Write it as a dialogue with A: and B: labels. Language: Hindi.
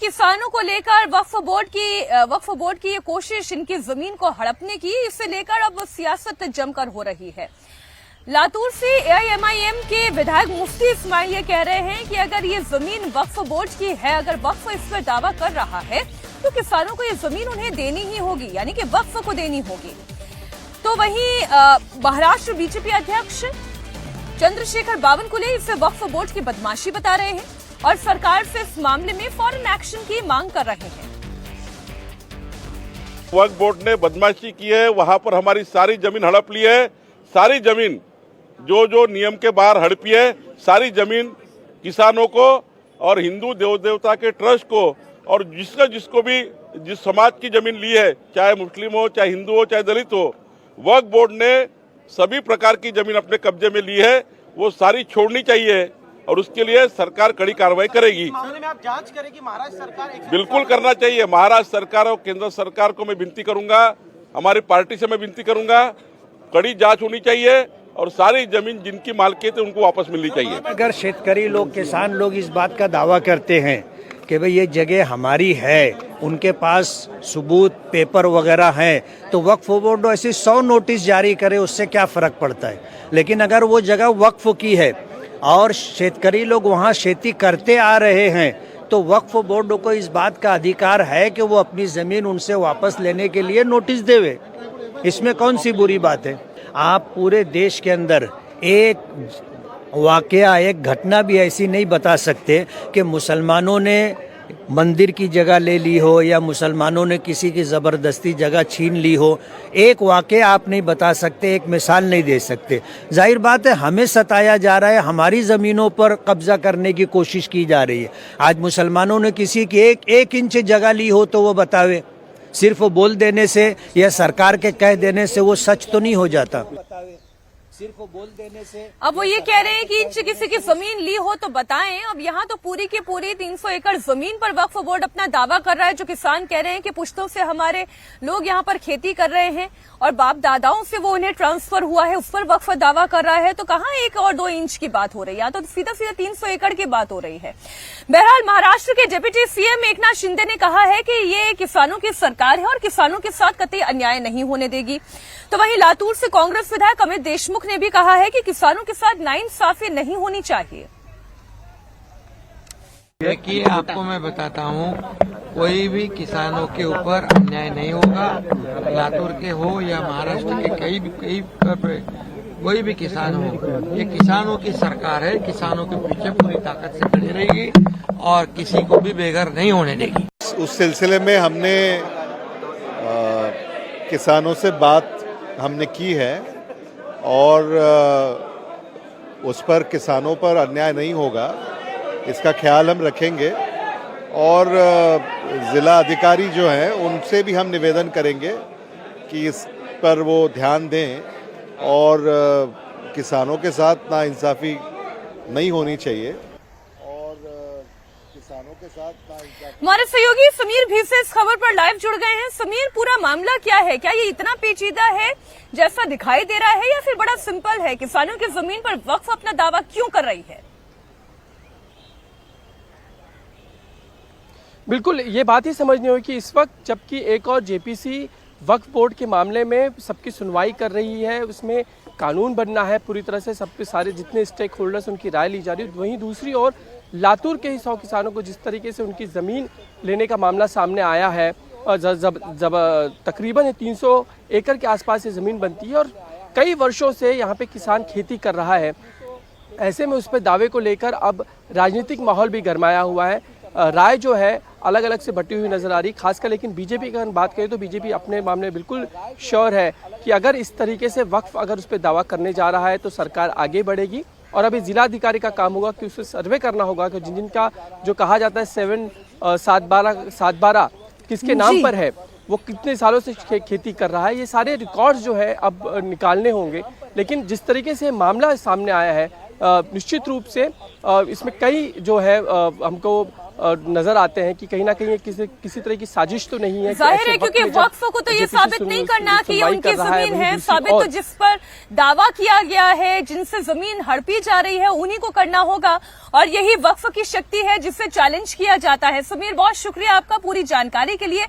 A: किसानों को लेकर वक्फ बोर्ड की ये कोशिश इनकी जमीन को हड़पने की, इसे लेकर अब सियासत जमकर हो रही है। लातूर से एआईएमआईएम के विधायक मुफ्ती इस्माइल ये कह रहे हैं कि अगर ये जमीन वक्फ बोर्ड की है, अगर वक्फ इस पर दावा कर रहा है तो किसानों को ये जमीन उन्हें देनी ही होगी, यानी कि वक्फ को देनी होगी। तो वहीं महाराष्ट्र बीजेपी अध्यक्ष चंद्रशेखर बावनकुले इसे वक्फ बोर्ड की बदमाशी बता रहे हैं और सरकार से इस मामले में फौरन एक्शन की मांग कर रहे हैं।
B: वक्फ बोर्ड ने बदमाशी की है, वहां पर हमारी सारी जमीन हड़प ली है। सारी जमीन जो नियम के बाहर हड़पी है, सारी जमीन किसानों को और हिंदू देव देवता के ट्रस्ट को और जिसको भी जिस समाज की जमीन ली है, चाहे मुस्लिम हो, चाहे हिंदू हो, चाहे दलित हो, वक्फ बोर्ड ने सभी प्रकार की जमीन अपने कब्जे में ली है। वो सारी छोड़नी चाहिए और उसके लिए सरकार कड़ी कार्रवाई करेगी।
C: मामले में आप जांच करेगी महाराष्ट्र सरकार?
B: बिल्कुल करना चाहिए। महाराष्ट्र सरकार और केंद्र सरकार को मैं विनती करूंगा, हमारी पार्टी से मैं विनती करूंगा, कड़ी जांच होनी चाहिए और सारी जमीन जिनकी मालकियत है उनको वापस मिलनी चाहिए।
D: अगर शेतकरी लोग, किसान लोग इस बात का दावा करते हैं कि भाई ये जगह हमारी है, उनके पास सबूत पेपर वगैरह हैं, तो वक्फ बोर्ड ऐसे 100 नोटिस जारी करे, उससे क्या फ़र्क पड़ता है। लेकिन अगर वो जगह वक्फ की है और शेतकरी लोग वहाँ खेती करते आ रहे हैं, तो वक्फ बोर्ड को इस बात का अधिकार है कि वो अपनी ज़मीन उनसे वापस लेने के लिए नोटिस देवे। इसमें कौन सी बुरी बात है। आप पूरे देश के अंदर एक वाकया, एक घटना भी ऐसी नहीं बता सकते कि मुसलमानों ने मंदिर की जगह ले ली हो या मुसलमानों ने किसी की ज़बरदस्ती जगह छीन ली हो। एक वाकया आप नहीं बता सकते, एक मिसाल नहीं दे सकते। जाहिर बात है हमें सताया जा रहा है, हमारी ज़मीनों पर कब्जा करने की कोशिश की जा रही है। आज मुसलमानों ने किसी की एक इंच जगह ली हो तो वो बतावे। सिर्फ बोल देने से या सरकार के कह देने से वो सच तो नहीं हो जाता। सिर्फ बोल देने से
A: अब वो ये कह रहे हैं कि इंच किसी की जमीन ली हो तो बताएं। अब यहाँ तो पूरी की पूरी 300 एकड़ जमीन पर वक्फ बोर्ड अपना दावा कर रहा है। जो किसान कह रहे हैं कि पुश्तों से हमारे लोग यहाँ पर खेती कर रहे हैं और बाप दादाओं से वो उन्हें ट्रांसफर हुआ है, उस पर वक्फ दावा कर रहा है। तो कहाँ 1 और 2 इंच की बात हो रही है, या तो सीधा 300 एकड़ की बात हो रही है। बहरहाल महाराष्ट्र के डिप्टी सीएम एकनाथ शिंदे ने कहा है कि ये किसानों की सरकार है और किसानों के साथ कतई अन्याय नहीं होने देगी। तो वहीं लातूर से कांग्रेस विधायक अमित देशमुख ने भी कहा है कि किसानों के साथ नाइंसाफी नहीं होनी चाहिए।
E: देखिए, आपको मैं बताता हूँ, कोई भी किसानों के ऊपर अन्याय नहीं होगा। लातूर के हो या महाराष्ट्र के कई कोई भी किसान हो, ये किसानों की सरकार है, किसानों के पीछे पूरी ताकत से खड़ी रहेगी और किसी को भी बेघर नहीं होने देगी।
F: उस सिलसिले में हमने किसानों से बात हमने की है और उस पर किसानों पर अन्याय नहीं होगा, इसका ख्याल हम रखेंगे। और ज़िला अधिकारी जो हैं उनसे भी हम निवेदन करेंगे कि इस पर वो ध्यान दें और किसानों के साथ नाइंसाफ़ी नहीं होनी चाहिए और किसानों के साथ नाइंसाफ़ी।
A: हमारे सहयोगी समीर भी से इस खबर पर लाइव जुड़ गए हैं। समीर, पूरा मामला क्या है? क्या ये इतना पेचीदा है जैसा दिखाई दे रहा है या फिर बड़ा सिंपल है? किसानों की जमीन पर वक्फ अपना दावा क्यों कर रही है?
G: बिल्कुल, ये बात ही समझनी होगी कि इस वक्त जबकि एक और जेपीसी वक्फ बोर्ड के मामले में सबकी सुनवाई कर रही है, उसमें कानून बनना है पूरी तरह से, सब सारे जितने स्टेक होल्डर्स उनकी राय ली जा रही है। वहीं दूसरी ओर लातूर के ही 100 किसानों को जिस तरीके से उनकी ज़मीन लेने का मामला सामने आया है, जब तकरीबन 300 एकड़ के आसपास ये ज़मीन बनती है और कई वर्षों से यहाँ पे किसान खेती कर रहा है। ऐसे में उस पर दावे को लेकर अब राजनीतिक माहौल भी गरमाया हुआ है। राय जो है अलग अलग से बटी हुई नजर आ रही, खासकर लेकिन बीजेपी की अगर बात करें तो बीजेपी अपने मामले में बिल्कुल श्योर है कि अगर इस तरीके से वक्फ अगर उस पर दावा करने जा रहा है तो सरकार आगे बढ़ेगी। और अभी जिलाधिकारी का काम होगा कि उसे सर्वे करना होगा कि जिनका जो कहा जाता है 7/12 किसके नाम पर है, वो कितने सालों से खेती कर रहा है, ये सारे रिकॉर्ड्स जो है अब निकालने होंगे। लेकिन जिस तरीके से मामला सामने आया है, निश्चित रूप से इसमें कई जो है हमको नजर आते हैं कि कहीं ना कहीं किसी तरह की साजिश तो नहीं है।
A: जाहिर है क्योंकि वक्फ को तो ये साबित नहीं करना कि ये उनकी जमीन है, साबित तो जिस पर दावा किया गया है, जिनसे जमीन हड़पी जा रही है, उन्हीं को करना होगा और यही वक्फ की शक्ति है जिससे चैलेंज किया जाता है। समीर, बहुत शुक्रिया आपका पूरी जानकारी के लिए।